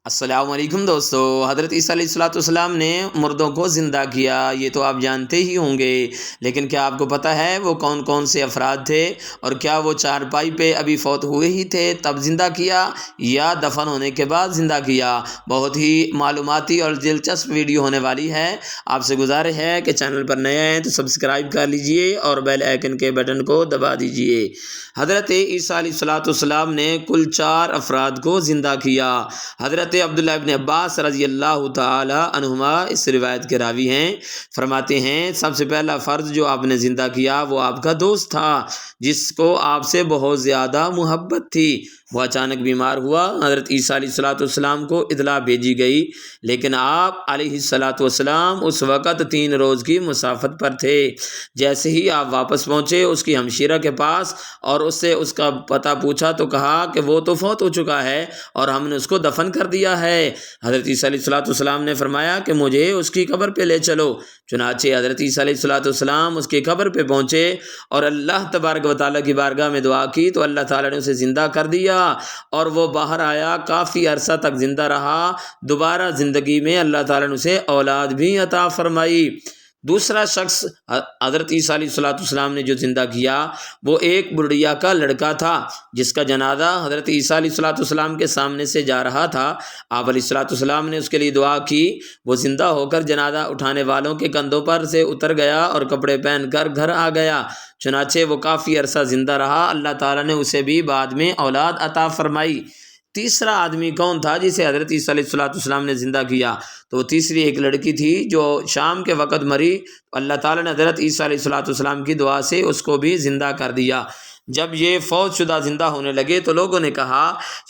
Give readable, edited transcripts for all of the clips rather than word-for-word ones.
السلام علیکم دوستو، حضرت عیسیٰ علیہ السلام نے مردوں کو زندہ کیا، یہ تو آپ جانتے ہی ہوں گے، لیکن کیا آپ کو پتہ ہے وہ کون کون سے افراد تھے؟ اور کیا وہ چارپائی پہ ابھی فوت ہوئے ہی تھے تب زندہ کیا یا دفن ہونے کے بعد زندہ کیا؟ بہت ہی معلوماتی اور دلچسپ ویڈیو ہونے والی ہے۔ آپ سے گزارش ہے کہ چینل پر نئے ہیں تو سبسکرائب کر لیجئے اور بیل آئیکن کے بٹن کو دبا دیجئے۔ حضرت عیسیٰ علیہ السلام نے کل 4 افراد کو زندہ کیا۔ حضرت عبداللہ ابن عباس رضی اللہ تعالی عنہما اس روایت کے راوی ہیں، فرماتے ہیں سب سے پہلا فرد جو آپ نے زندہ کیا وہ آپ کا دوست تھا جس کو آپ سے بہت زیادہ محبت تھی۔ وہ اچانک بیمار ہوا، حضرت عیسیٰ علیہ السلام کو اطلاع بھیجی گئی، لیکن آپ علیہ السلام اس وقت 3 روز کی مسافت پر تھے۔ جیسے ہی آپ واپس پہنچے اس کی ہمشیرہ کے پاس اور اس سے اس کا پتہ پوچھا تو کہا کہ وہ تو فوت ہو چکا ہے اور ہم نے اس کو دفن کر دیا ہے۔ حضرت عیسیٰ علیہ السلام نے فرمایا کہ مجھے اس کی قبر پہ لے چلو۔ چنانچہ حضرت عیسیٰ علیہ السلام اس کی قبر پہ پہنچے اور اللہ تبارک و تعالیٰ کی بارگاہ میں دعا کی تو اللہ تعالیٰ نے اسے زندہ کر دیا اور وہ باہر آیا، کافی عرصہ تک زندہ رہا۔ دوبارہ زندگی میں اللہ تعالیٰ نے اسے اولاد بھی عطا فرمائی۔ دوسرا شخص حضرت عیسیٰ علیہ السلام نے جو زندہ کیا وہ ایک بڑھیا کا لڑکا تھا جس کا جنازہ حضرت عیسیٰ علیہ السلام کے سامنے سے جا رہا تھا۔ آپ علیہ السلام نے اس کے لیے دعا کی، وہ زندہ ہو کر جنازہ اٹھانے والوں کے کندھوں پر سے اتر گیا اور کپڑے پہن کر گھر آ گیا۔ چنانچہ وہ کافی عرصہ زندہ رہا، اللہ تعالیٰ نے اسے بھی بعد میں اولاد عطا فرمائی۔ تیسرا آدمی کون تھا جسے حضرت عیسیٰ علیہ السلام نے زندہ کیا؟ تو وہ تیسری ایک لڑکی تھی جو شام کے وقت مری، اللہ تعالیٰ نے حضرت عیسیٰ علیہ السلام کی دعا سے اس کو بھی زندہ کر دیا۔ جب یہ فوت شدہ زندہ ہونے لگے تو لوگوں نے کہا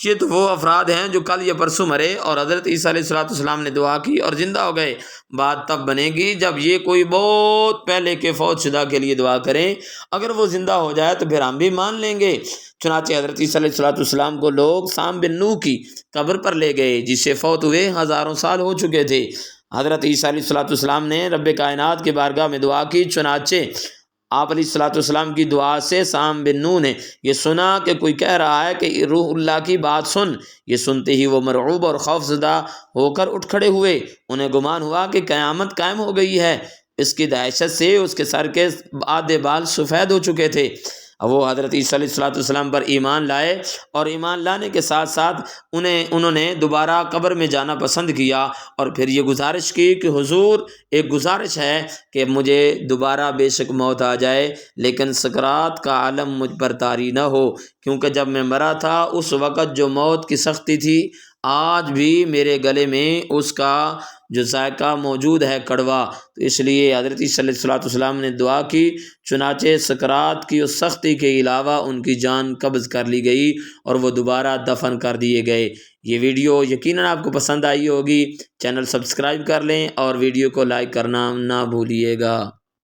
یہ تو وہ افراد ہیں جو کل یا پرسوں مرے اور حضرت عیسیٰ علیہ السلام نے دعا کی اور زندہ ہو گئے۔ بات تب بنے گی جب یہ کوئی بہت پہلے کے فوت شدہ کے لیے دعا کریں، اگر وہ زندہ ہو جائے تو پھر ہم بھی مان لیں گے۔ چنانچہ حضرت عیسیٰ علیہ السلام کو لوگ سام بن نوح کی قبر پر لے گئے جس سے فوت ہوئے ہزاروں سال ہو چکے تھے۔ حضرت عیسیٰ علیہ السلام نے رب کائنات کی بارگاہ میں دعا کی، چنانچہ آپ علیہ السلام کی دعا سے سام بن نوح نے یہ سنا کہ کوئی کہہ رہا ہے کہ روح اللہ کی بات سن۔ یہ سنتے ہی وہ مرعوب اور خوف زدہ ہو کر اٹھ کھڑے ہوئے، انہیں گمان ہوا کہ قیامت قائم ہو گئی ہے۔ اس کی دہشت سے اس کے سر کے آدھے بال سفید ہو چکے تھے۔ وہ حضرت عیسیٰ علیہ السلام پر ایمان لائے اور ایمان لانے کے ساتھ ساتھ انہوں نے دوبارہ قبر میں جانا پسند کیا اور پھر یہ گزارش کی کہ حضور ایک گزارش ہے کہ مجھے دوبارہ بے شک موت آ جائے لیکن سکرات کا عالم مجھ پر طاری نہ ہو، کیونکہ جب میں مرا تھا اس وقت جو موت کی سختی تھی آج بھی میرے گلے میں اس کا جو ذائقہ موجود ہے کڑوا۔ تو اس لیے حضرت عیسیٰ علیہ السلام نے دعا کی، چنانچہ سکرات کی اس سختی کے علاوہ ان کی جان قبض کر لی گئی اور وہ دوبارہ دفن کر دیے گئے۔ یہ ویڈیو یقیناً آپ کو پسند آئی ہوگی، چینل سبسکرائب کر لیں اور ویڈیو کو لائک کرنا نہ بھولیے گا۔